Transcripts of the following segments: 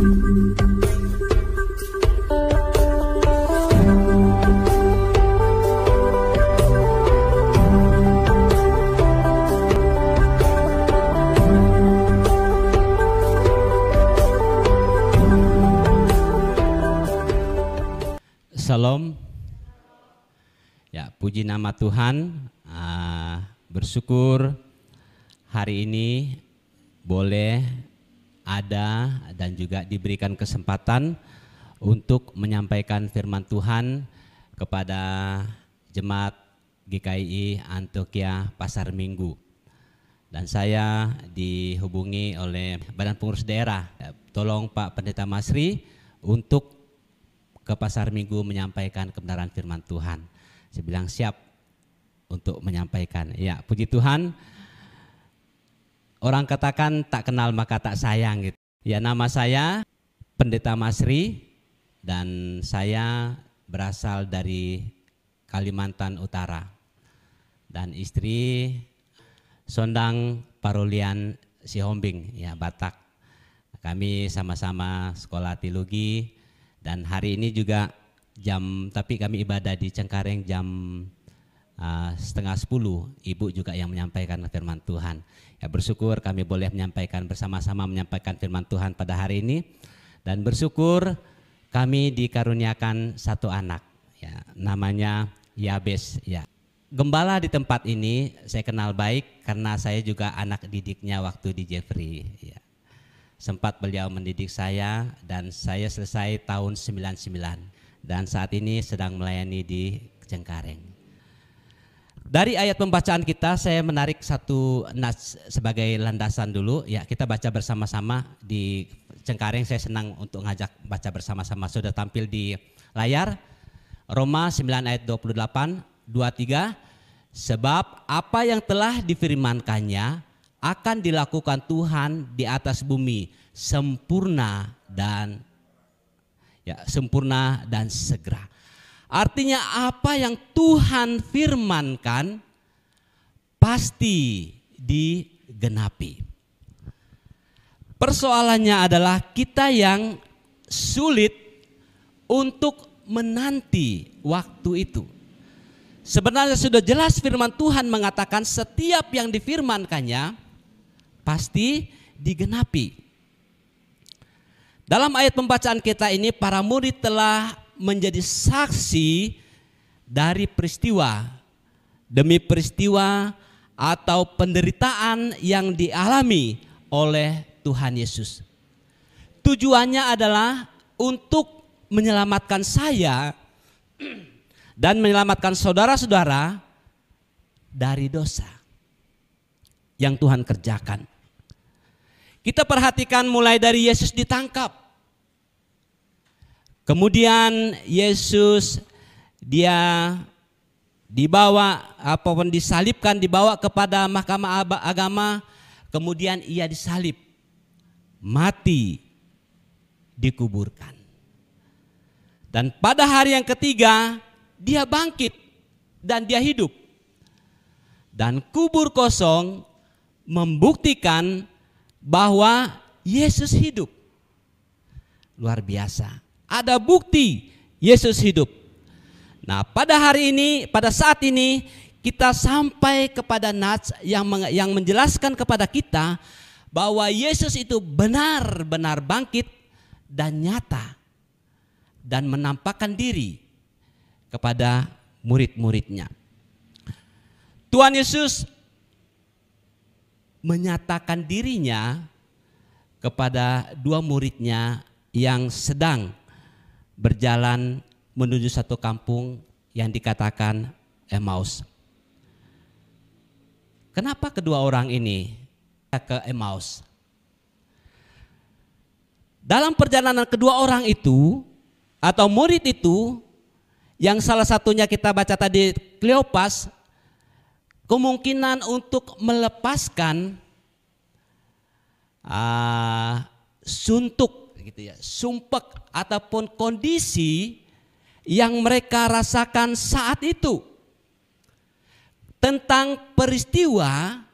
Salam. Ya, puji nama Tuhan. Bersyukur hari ini boleh ada dan juga diberikan kesempatan untuk menyampaikan firman Tuhan kepada jemaat GKI Antioquia Pasar Minggu. Dan saya dihubungi oleh Badan Pengurus Daerah. Tolong Pak Pendeta Masri untuk ke Pasar Minggu menyampaikan kebenaran firman Tuhan. Saya bilang siap untuk menyampaikan. Ya, puji Tuhan. Orang katakan tak kenal maka tak sayang gitu. Ya, nama saya Pendeta Masri dan saya berasal dari Kalimantan Utara. Dan istri Sondang Parulian Sihombing, ya, Batak. Kami sama-sama sekolah teologi. Dan hari ini juga tapi kami ibadah di Cengkareng jam 9:30. Ibu juga yang menyampaikan firman Tuhan. Ya, bersyukur kami boleh menyampaikan bersama-sama menyampaikan firman Tuhan pada hari ini. Dan bersyukur kami dikaruniakan satu anak, ya, namanya Yabes. Ya. Gembala di tempat ini saya kenal baik karena saya juga anak didiknya waktu di Jeffrey. Ya. Sempat beliau mendidik saya dan saya selesai tahun 99 dan saat ini sedang melayani di Cengkareng. Dari ayat pembacaan kita saya menarik satu nas sebagai landasan dulu, ya, kita baca bersama-sama di Cengkareng. Saya senang untuk ngajak baca bersama-sama, sudah tampil di layar. Roma 9 ayat 28, 23, sebab apa yang telah difirmankannya akan dilakukan Tuhan di atas bumi sempurna dan segera. Artinya apa yang Tuhan firmankan pasti digenapi. Persoalannya adalah kita yang sulit untuk menanti waktu itu. Sebenarnya sudah jelas firman Tuhan mengatakan setiap yang difirmankannya pasti digenapi. Dalam ayat pembacaan kita ini para murid telah menjadi saksi dari peristiwa demi peristiwa atau penderitaan yang dialami oleh Tuhan Yesus. Tujuannya adalah untuk menyelamatkan saya dan menyelamatkan saudara-saudara dari dosa yang Tuhan kerjakan. Kita perhatikan mulai dari Yesus ditangkap. Kemudian Yesus dia dibawa apapun disalibkan, dibawa kepada mahkamah agama, kemudian ia disalib, mati, dikuburkan. Dan pada hari yang ketiga dia bangkit dan dia hidup. Dan kubur kosong membuktikan bahwa Yesus hidup. Luar biasa. Ada bukti Yesus hidup. Nah, pada hari ini, pada saat ini kita sampai kepada nats yang menjelaskan kepada kita bahwa Yesus itu benar-benar bangkit dan nyata dan menampakkan diri kepada murid-muridnya. Tuhan Yesus menyatakan dirinya kepada dua muridnya yang sedang berjalan menuju satu kampung yang dikatakan Emmaus. Kenapa kedua orang ini ke Emmaus? Dalam perjalanan kedua orang itu atau murid itu, yang salah satunya kita baca tadi Kleopas, kemungkinan untuk melepaskan suntuk gitu ya, sumpek ataupun kondisi yang mereka rasakan saat itu tentang peristiwa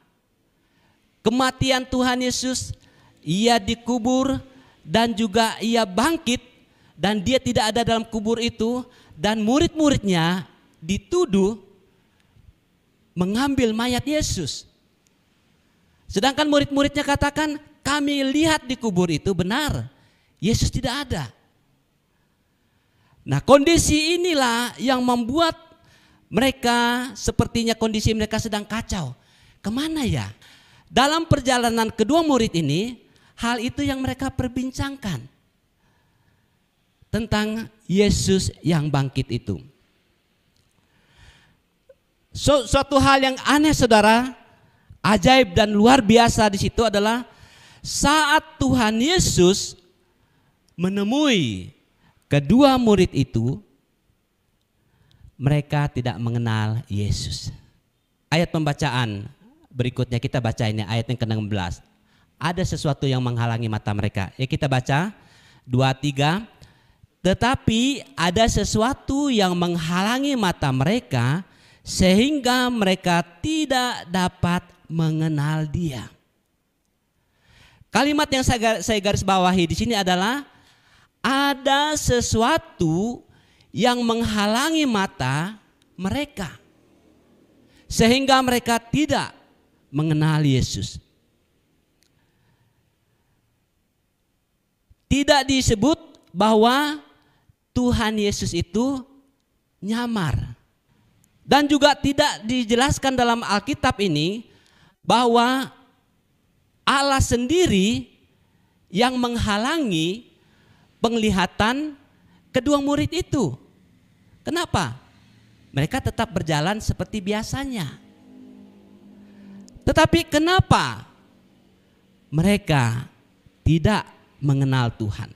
kematian Tuhan Yesus, ia dikubur dan juga ia bangkit dan dia tidak ada dalam kubur itu, dan murid-muridnya dituduh mengambil mayat Yesus. Sedangkan murid-muridnya katakan, kami lihat di kubur itu benar, Yesus tidak ada. Nah, kondisi inilah yang membuat mereka sepertinya kondisi mereka sedang kacau. Kemana ya? Dalam perjalanan kedua murid ini, hal itu yang mereka perbincangkan. Tentang Yesus yang bangkit itu. Suatu hal yang aneh saudara, ajaib dan luar biasa di situ adalah saat Tuhan Yesus menemui kedua murid itu, mereka tidak mengenal Yesus. Ayat pembacaan berikutnya kita baca ini, ayat yang ke-16. Ada sesuatu yang menghalangi mata mereka. Ya, kita baca 2-3. Tetapi ada sesuatu yang menghalangi mata mereka sehingga mereka tidak dapat mengenal Dia. Kalimat yang saya garis bawahi di sini adalah ada sesuatu yang menghalangi mata mereka sehingga mereka tidak mengenal Yesus. Tidak disebut bahwa Tuhan Yesus itu nyamar. Dan juga tidak dijelaskan dalam Alkitab ini bahwa Allah sendiri yang menghalangi penglihatan kedua murid itu. Kenapa? Mereka tetap berjalan seperti biasanya. Tetapi kenapa mereka tidak mengenal Tuhan?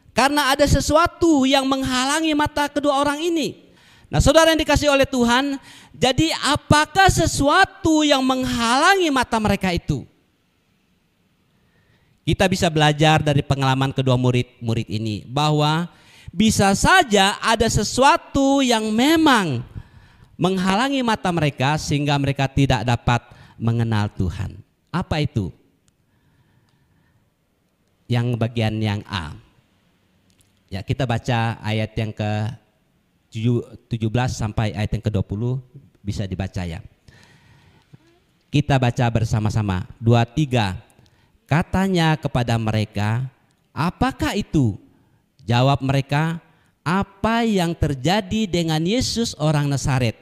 Karena ada sesuatu yang menghalangi mata kedua orang ini. Nah, saudara yang dikasihi oleh Tuhan, jadi apakah sesuatu yang menghalangi mata mereka itu? Kita bisa belajar dari pengalaman kedua murid ini bahwa bisa saja ada sesuatu yang memang menghalangi mata mereka sehingga mereka tidak dapat mengenal Tuhan. Apa itu? Yang bagian yang A. Ya, kita baca ayat yang ke-17 sampai ayat yang ke-20, bisa dibaca ya. Kita baca bersama-sama. 2-3. Katanya kepada mereka, apakah itu? Jawab mereka, apa yang terjadi dengan Yesus orang Nazaret?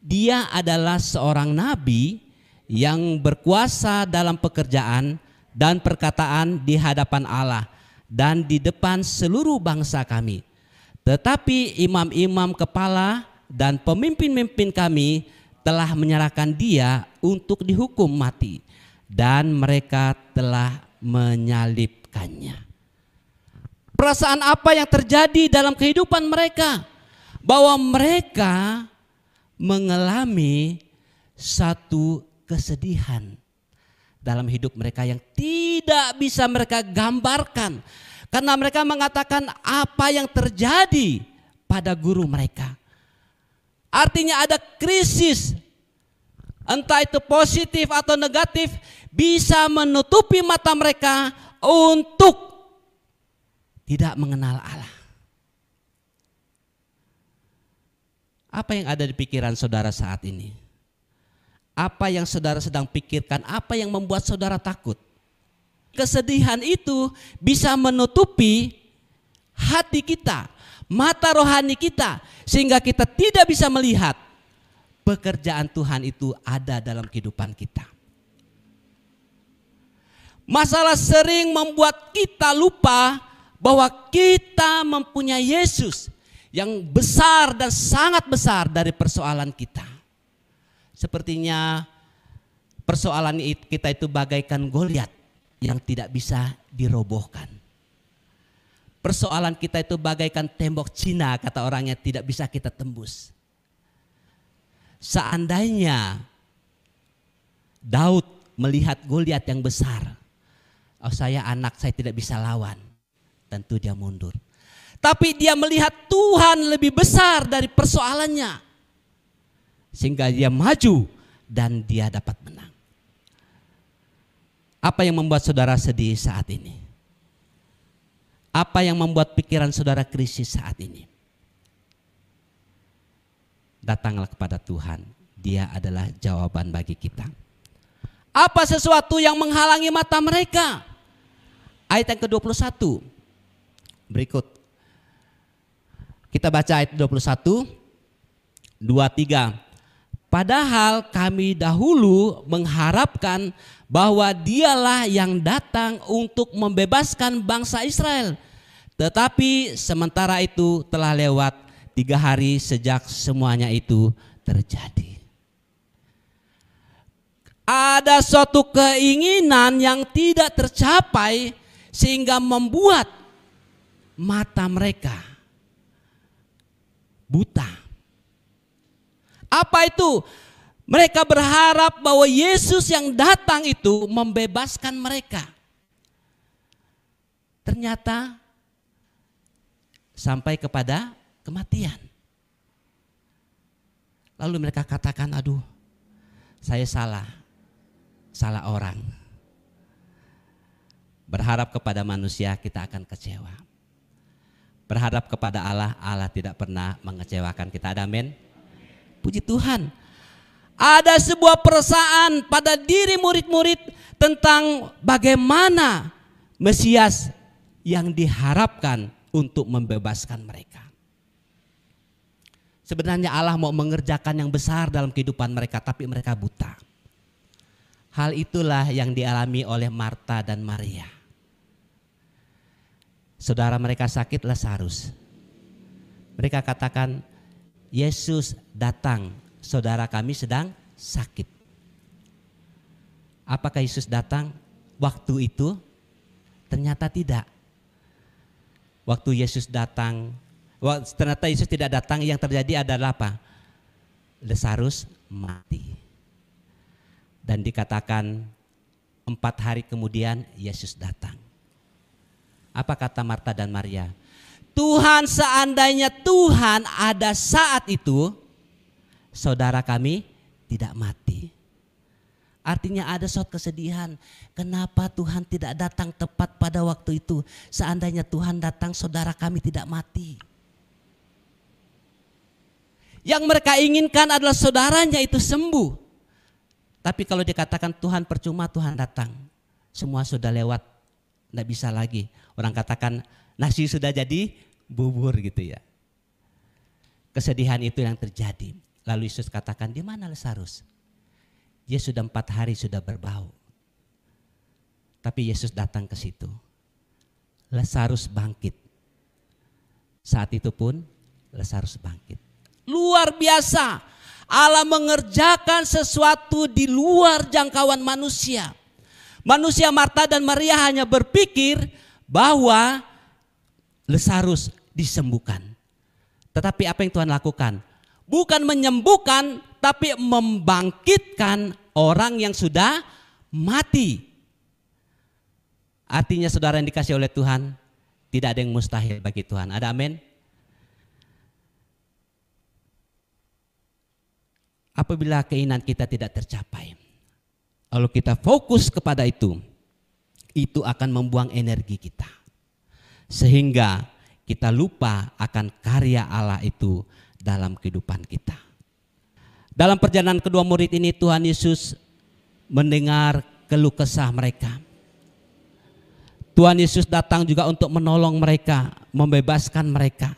Dia adalah seorang nabi yang berkuasa dalam pekerjaan dan perkataan di hadapan Allah dan di depan seluruh bangsa kami. Tetapi imam-imam kepala dan pemimpin-pemimpin kami telah menyerahkan dia untuk dihukum mati dan mereka telah menyalibkannya. Perasaan apa yang terjadi dalam kehidupan mereka? Bahwa mereka mengalami satu kesedihan dalam hidup mereka yang tidak bisa mereka gambarkan. Karena mereka mengatakan apa yang terjadi pada guru mereka. Artinya ada krisis, entah itu positif atau negatif, bisa menutupi mata mereka untuk tidak mengenal Allah. Apa yang ada di pikiran saudara saat ini? Apa yang saudara sedang pikirkan? Apa yang membuat saudara takut? Kesedihan itu bisa menutupi hati kita, mata rohani kita, sehingga kita tidak bisa melihat pekerjaan Tuhan itu ada dalam kehidupan kita. Masalah sering membuat kita lupa bahwa kita mempunyai Yesus yang besar dan sangat besar dari persoalan kita. Sepertinya persoalan kita itu bagaikan Goliat yang tidak bisa dirobohkan. Persoalan kita itu bagaikan tembok Cina, kata orangnya, tidak bisa kita tembus. Seandainya Daud melihat Goliat yang besar, oh saya tidak bisa lawan, tentu dia mundur. Tapi dia melihat Tuhan lebih besar dari persoalannya, sehingga dia maju dan dia dapat menang. Apa yang membuat saudara sedih saat ini? Apa yang membuat pikiran saudara krisis saat ini? Datanglah kepada Tuhan. Dia adalah jawaban bagi kita. Apa sesuatu yang menghalangi mata mereka? Ayat yang ke-21. Berikut. Kita baca ayat 21. 23. Padahal kami dahulu mengharapkan bahwa dialah yang datang untuk membebaskan bangsa Israel. Tetapi sementara itu telah lewat 3 hari sejak semuanya itu terjadi. Ada suatu keinginan yang tidak tercapai sehingga membuat mata mereka buta. Apa itu? Mereka berharap bahwa Yesus yang datang itu membebaskan mereka. Ternyata sampai kepada kematian. Lalu mereka katakan, aduh, saya salah orang. Berharap kepada manusia kita akan kecewa. Berharap kepada Allah, Allah tidak pernah mengecewakan kita. Amin. Puji Tuhan. Ada sebuah perasaan pada diri murid-murid tentang bagaimana Mesias yang diharapkan untuk membebaskan mereka. Sebenarnya Allah mau mengerjakan yang besar dalam kehidupan mereka, tapi mereka buta. Hal itulah yang dialami oleh Marta dan Maria. Saudara mereka sakit, Lazarus. Mereka katakan, Yesus datang, saudara kami sedang sakit. Apakah Yesus datang waktu itu? Ternyata tidak. Waktu Yesus datang, ternyata Yesus tidak datang, yang terjadi adalah apa? Lazarus mati. Dan dikatakan 4 hari kemudian Yesus datang. Apa kata Marta dan Maria? Tuhan, seandainya Tuhan ada saat itu, saudara kami tidak mati. Artinya ada suatu kesedihan. Kenapa Tuhan tidak datang tepat pada waktu itu? Seandainya Tuhan datang, saudara kami tidak mati. Yang mereka inginkan adalah saudaranya itu sembuh. Tapi kalau dikatakan Tuhan percuma, Tuhan datang. Semua sudah lewat, tidak bisa lagi. Orang katakan nasi sudah jadi bubur gitu ya. Kesedihan itu yang terjadi. Lalu Yesus katakan, di mana Lazarus? Dia sudah 4 hari sudah berbau. Tapi Yesus datang ke situ. Lazarus bangkit. Saat itu pun Lazarus bangkit. Luar biasa. Allah mengerjakan sesuatu di luar jangkauan manusia. Manusia Marta dan Maria hanya berpikir bahwa Lazarus disembuhkan. Tetapi apa yang Tuhan lakukan? Bukan menyembuhkan, tapi membangkitkan orang yang sudah mati. Artinya saudara yang dikasih oleh Tuhan, tidak ada yang mustahil bagi Tuhan. Ada amin? Apabila keinginan kita tidak tercapai, lalu kita fokus kepada itu akan membuang energi kita. Sehingga kita lupa akan karya Allah itu dalam kehidupan kita. Dalam perjalanan kedua murid ini, Tuhan Yesus mendengar keluh kesah mereka. Tuhan Yesus datang juga untuk menolong mereka, membebaskan mereka.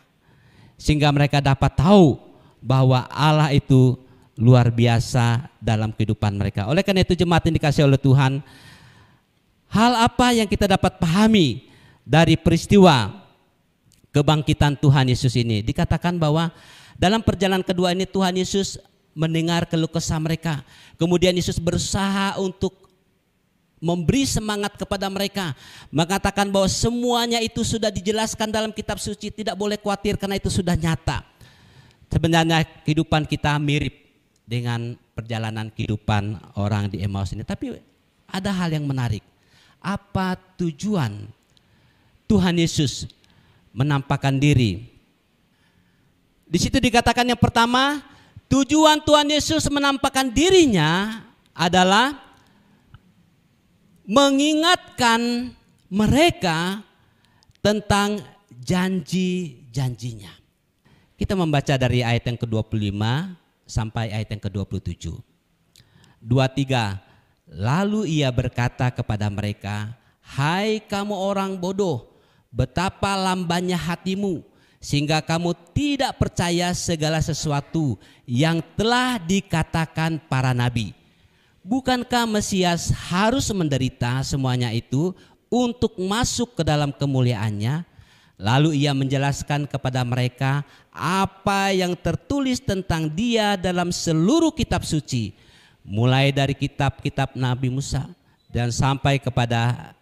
Sehingga mereka dapat tahu bahwa Allah itu luar biasa dalam kehidupan mereka. Oleh karena itu jemaat yang dikasihi oleh Tuhan, hal apa yang kita dapat pahami dari peristiwa kebangkitan Tuhan Yesus ini? Dikatakan bahwa dalam perjalanan kedua ini Tuhan Yesus mendengar keluh kesah mereka. Kemudian Yesus berusaha untuk memberi semangat kepada mereka. Mengatakan bahwa semuanya itu sudah dijelaskan dalam kitab suci. Tidak boleh khawatir karena itu sudah nyata. Sebenarnya kehidupan kita mirip dengan perjalanan kehidupan orang di Emmaus ini. Tapi ada hal yang menarik. Apa tujuan Tuhan Yesus menampakkan diri? Di situ dikatakan yang pertama, tujuan Tuhan Yesus menampakkan dirinya adalah mengingatkan mereka tentang janji-janjinya. Kita membaca dari ayat yang ke-25 sampai ayat yang ke-27. 23, lalu ia berkata kepada mereka, hai kamu orang bodoh, betapa lambannya hatimu, sehingga kamu tidak percaya segala sesuatu yang telah dikatakan para nabi. Bukankah Mesias harus menderita semuanya itu untuk masuk ke dalam kemuliaannya? Lalu ia menjelaskan kepada mereka apa yang tertulis tentang dia dalam seluruh kitab suci, mulai dari kitab-kitab Nabi Musa dan sampai kepada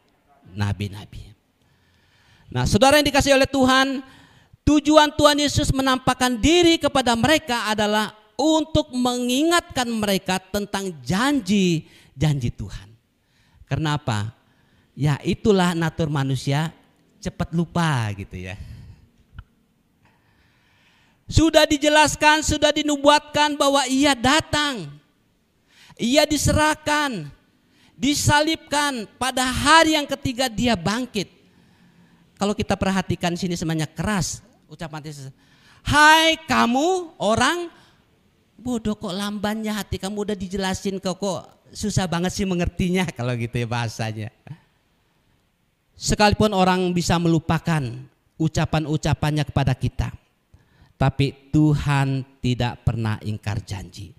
nabi-nabi. Nah, saudara yang dikasihi oleh Tuhan, tujuan Tuhan Yesus menampakkan diri kepada mereka adalah untuk mengingatkan mereka tentang janji-janji Tuhan. Kenapa? Ya itulah natur manusia, cepat lupa gitu ya. Sudah dijelaskan, sudah dinubuatkan bahwa ia datang. Ia diserahkan, disalibkan, pada hari yang ketiga dia bangkit. Kalau kita perhatikan sini semuanya keras ucapan Yesus. Hai kamu orang bodoh, kok lambannya hati kamu, udah dijelasin kok susah banget sih mengertinya kalau gitu ya bahasanya. Sekalipun orang bisa melupakan ucapan-ucapannya kepada kita, tapi Tuhan tidak pernah ingkar janji.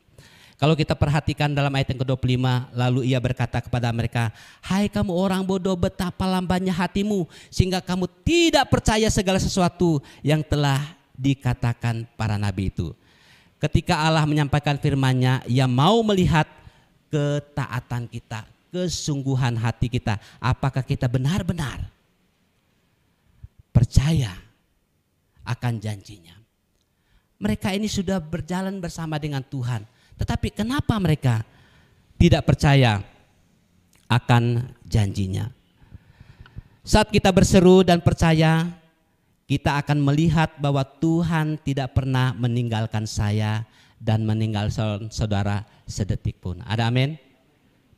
Kalau kita perhatikan dalam ayat yang ke-25, lalu ia berkata kepada mereka, hai kamu orang bodoh, betapa lambannya hatimu, sehingga kamu tidak percaya segala sesuatu yang telah dikatakan para nabi itu. Ketika Allah menyampaikan firman-Nya, ia mau melihat ketaatan kita, kesungguhan hati kita. Apakah kita benar-benar percaya akan janjinya? Mereka ini sudah berjalan bersama dengan Tuhan, tetapi kenapa mereka tidak percaya akan janjinya? Saat kita berseru dan percaya, kita akan melihat bahwa Tuhan tidak pernah meninggalkan saya dan meninggalkan saudara sedetik pun. Ada amin?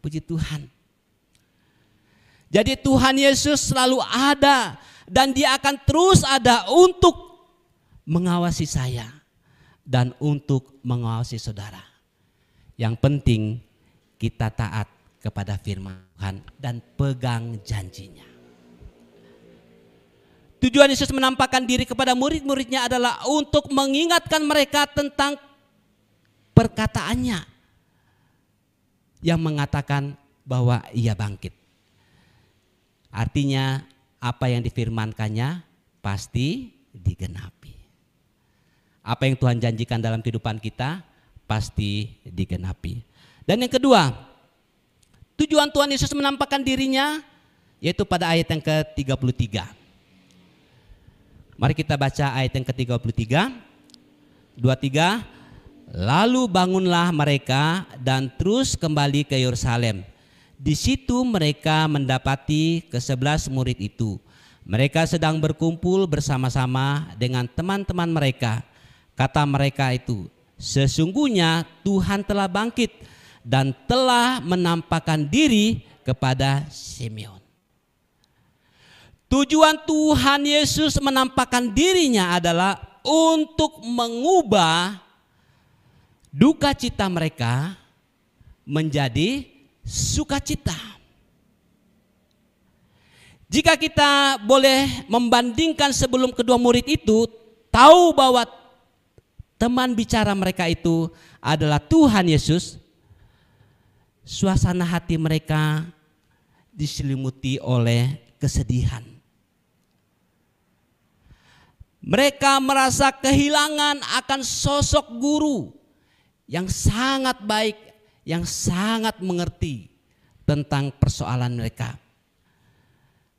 Puji Tuhan. Jadi Tuhan Yesus selalu ada dan dia akan terus ada untuk mengawasi saya dan untuk mengawasi saudara. Yang penting kita taat kepada firman Tuhan dan pegang janjinya. Tujuan Yesus menampakkan diri kepada murid-muridnya adalah untuk mengingatkan mereka tentang perkataannya yang mengatakan bahwa ia bangkit. Artinya apa yang difirmankannya pasti digenapi. Apa yang Tuhan janjikan dalam kehidupan kita pasti digenapi. Dan yang kedua, tujuan Tuhan Yesus menampakkan dirinya yaitu pada ayat yang ke-33. Mari kita baca ayat yang ke-33. 23. Lalu bangunlah mereka dan terus kembali ke Yerusalem. Di situ mereka mendapati ke-11 murid itu. Mereka sedang berkumpul bersama-sama dengan teman-teman mereka. Kata mereka itu, sesungguhnya Tuhan telah bangkit dan telah menampakkan diri kepada Simeon. Tujuan Tuhan Yesus menampakkan dirinya adalah untuk mengubah duka cita mereka menjadi sukacita. Jika kita boleh membandingkan sebelum kedua murid itu, tahu bahwa teman bicara mereka itu adalah Tuhan Yesus, suasana hati mereka diselimuti oleh kesedihan. Mereka merasa kehilangan akan sosok guru yang sangat baik, yang sangat mengerti tentang persoalan mereka.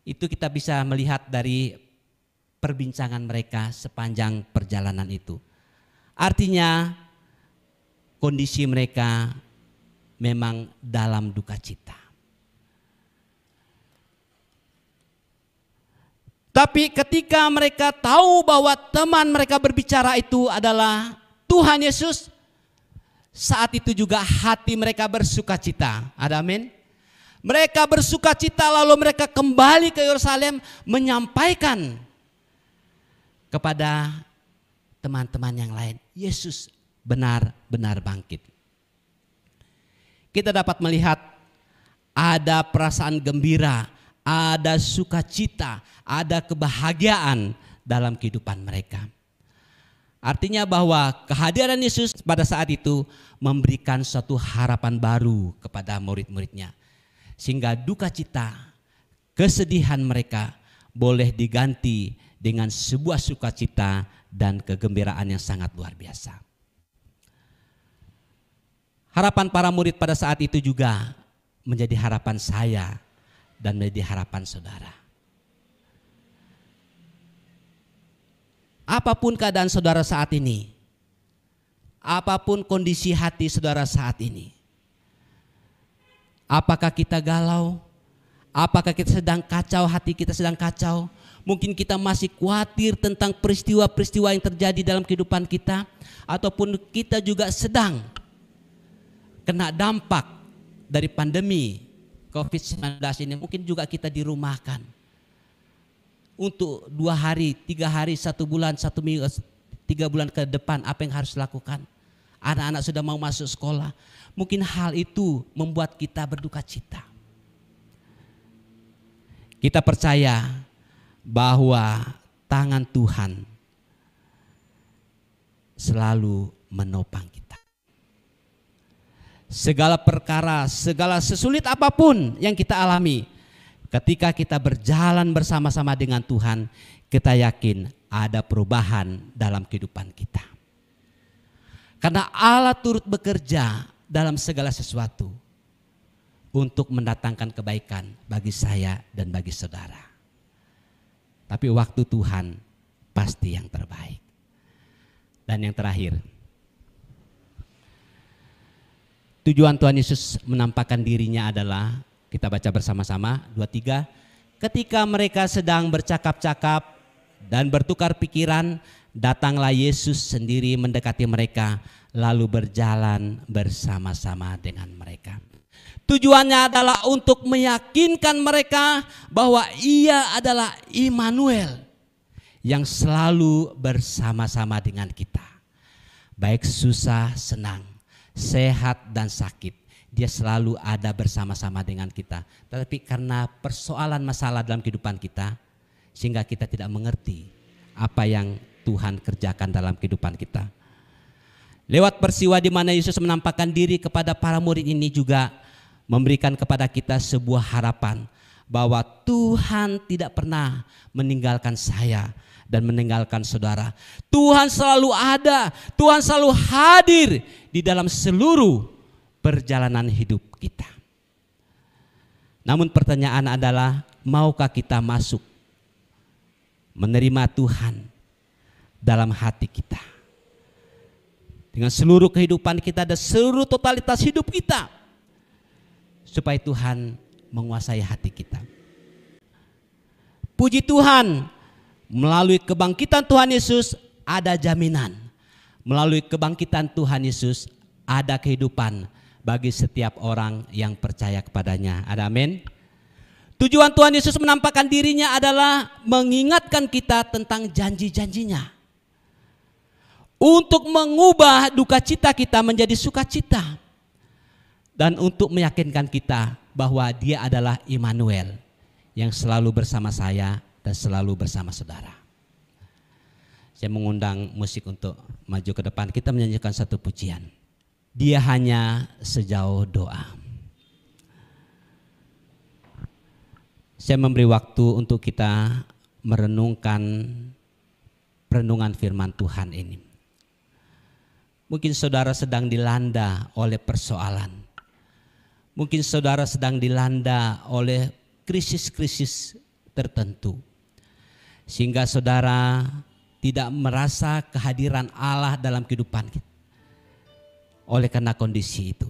Itu kita bisa melihat dari perbincangan mereka sepanjang perjalanan itu. Artinya kondisi mereka memang dalam duka cita. Tapi ketika mereka tahu bahwa teman mereka berbicara itu adalah Tuhan Yesus, saat itu juga hati mereka bersukacita. Ada amin? Mereka bersuka cita lalu mereka kembali ke Yerusalem menyampaikan kepada teman-teman yang lain, Yesus benar-benar bangkit. Kita dapat melihat ada perasaan gembira, ada sukacita, ada kebahagiaan dalam kehidupan mereka. Artinya bahwa kehadiran Yesus pada saat itu memberikan suatu harapan baru kepada murid-muridnya. Sehingga duka cita, kesedihan mereka boleh diganti dengan sebuah sukacita dan kegembiraan yang sangat luar biasa. Harapan para murid pada saat itu juga menjadi harapan saya dan menjadi harapan saudara. Apapun keadaan saudara saat ini, apapun kondisi hati saudara saat ini, apakah kita galau, apakah kita sedang kacau, hati kita sedang kacau, mungkin kita masih khawatir tentang peristiwa-peristiwa yang terjadi dalam kehidupan kita, ataupun kita juga sedang kena dampak dari pandemi COVID-19 ini, mungkin juga kita dirumahkan untuk 2 hari, 3 hari, 1 bulan, 1 minggu, 3 bulan ke depan. Apa yang harus dilakukan? Anak-anak sudah mau masuk sekolah. Mungkin hal itu membuat kita berduka cita. Kita percaya bahwa tangan Tuhan selalu menopang kita. Segala perkara, segala sesulit apapun yang kita alami, ketika kita berjalan bersama-sama dengan Tuhan, kita yakin ada perubahan dalam kehidupan kita. Karena Allah turut bekerja dalam segala sesuatu untuk mendatangkan kebaikan bagi saya dan bagi saudara. Tapi waktu Tuhan pasti yang terbaik. Dan yang terakhir, tujuan Tuhan Yesus menampakkan dirinya adalah, kita baca bersama-sama 2-3, ketika mereka sedang bercakap-cakap dan bertukar pikiran, datanglah Yesus sendiri mendekati mereka lalu berjalan bersama-sama dengan mereka. Tujuannya adalah untuk meyakinkan mereka bahwa Ia adalah Immanuel yang selalu bersama-sama dengan kita. Baik susah, senang, sehat dan sakit, Dia selalu ada bersama-sama dengan kita. Tetapi karena persoalan masalah dalam kehidupan kita, sehingga kita tidak mengerti apa yang Tuhan kerjakan dalam kehidupan kita. Lewat peristiwa di mana Yesus menampakkan diri kepada para murid ini juga memberikan kepada kita sebuah harapan bahwa Tuhan tidak pernah meninggalkan saya dan meninggalkan saudara. Tuhan selalu ada, Tuhan selalu hadir di dalam seluruh perjalanan hidup kita. Namun pertanyaan adalah, maukah kita masuk menerima Tuhan dalam hati kita? Dengan seluruh kehidupan kita dan seluruh totalitas hidup kita, supaya Tuhan menguasai hati kita. Puji Tuhan, melalui kebangkitan Tuhan Yesus ada jaminan. Melalui kebangkitan Tuhan Yesus ada kehidupan bagi setiap orang yang percaya kepadanya. Ada amin. Tujuan Tuhan Yesus menampakkan dirinya adalah mengingatkan kita tentang janji-janjinya. Untuk mengubah duka cita kita menjadi sukacita. Dan untuk meyakinkan kita bahwa Dia adalah Immanuel yang selalu bersama saya dan selalu bersama saudara. Saya mengundang musik untuk maju ke depan. Kita menyanyikan satu pujian. Dia hanya sejauh doa. Saya memberi waktu untuk kita merenungkan perenungan firman Tuhan ini. Mungkin saudara sedang dilanda oleh persoalan. Mungkin saudara sedang dilanda oleh krisis-krisis tertentu. Sehingga saudara tidak merasa kehadiran Allah dalam kehidupan kita. Oleh karena kondisi itu,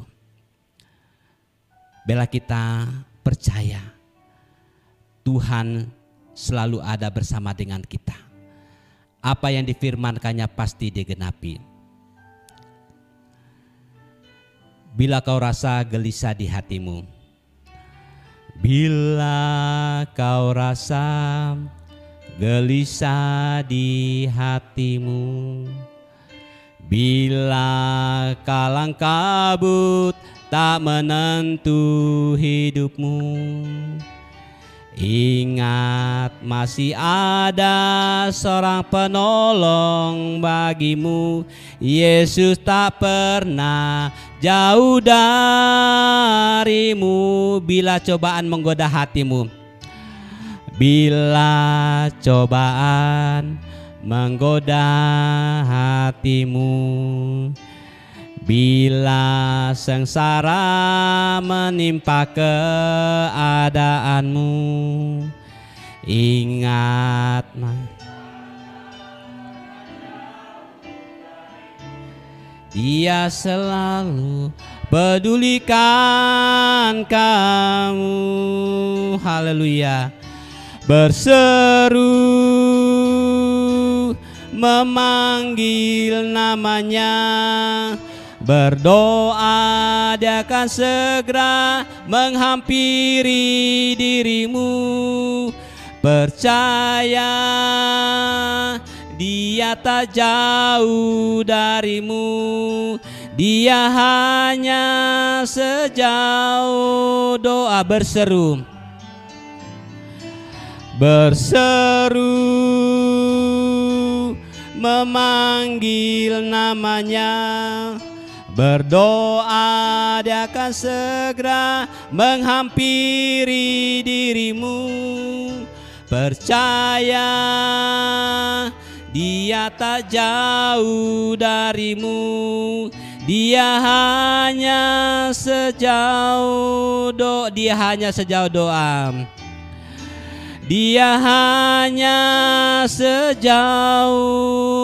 bela kita percaya Tuhan selalu ada bersama dengan kita. Apa yang difirmankannya pasti digenapi. Bila kau rasa gelisah di hatimu, Bila kau rasa gelisah di hatimu, bila kalang kabut tak menentu hidupmu, ingat masih ada seorang penolong bagimu. Yesus tak pernah jauh darimu. Bila cobaan menggoda hatimu, bila cobaan menggoda hatimu, bila sengsara menimpa keadaanmu, ingat Dia selalu pedulikan kamu. Haleluya. Berseru memanggil namanya, berdoa Dia akan segera menghampiri dirimu. Percaya Dia tak jauh darimu. Dia hanya sejauh doa. Berseru memanggil namanya, berdoa Dia akan segera menghampiri dirimu. Percaya Dia tak jauh darimu. Dia hanya sejauh doa. Dia hanya sejauh doa. Dia hanya sejauh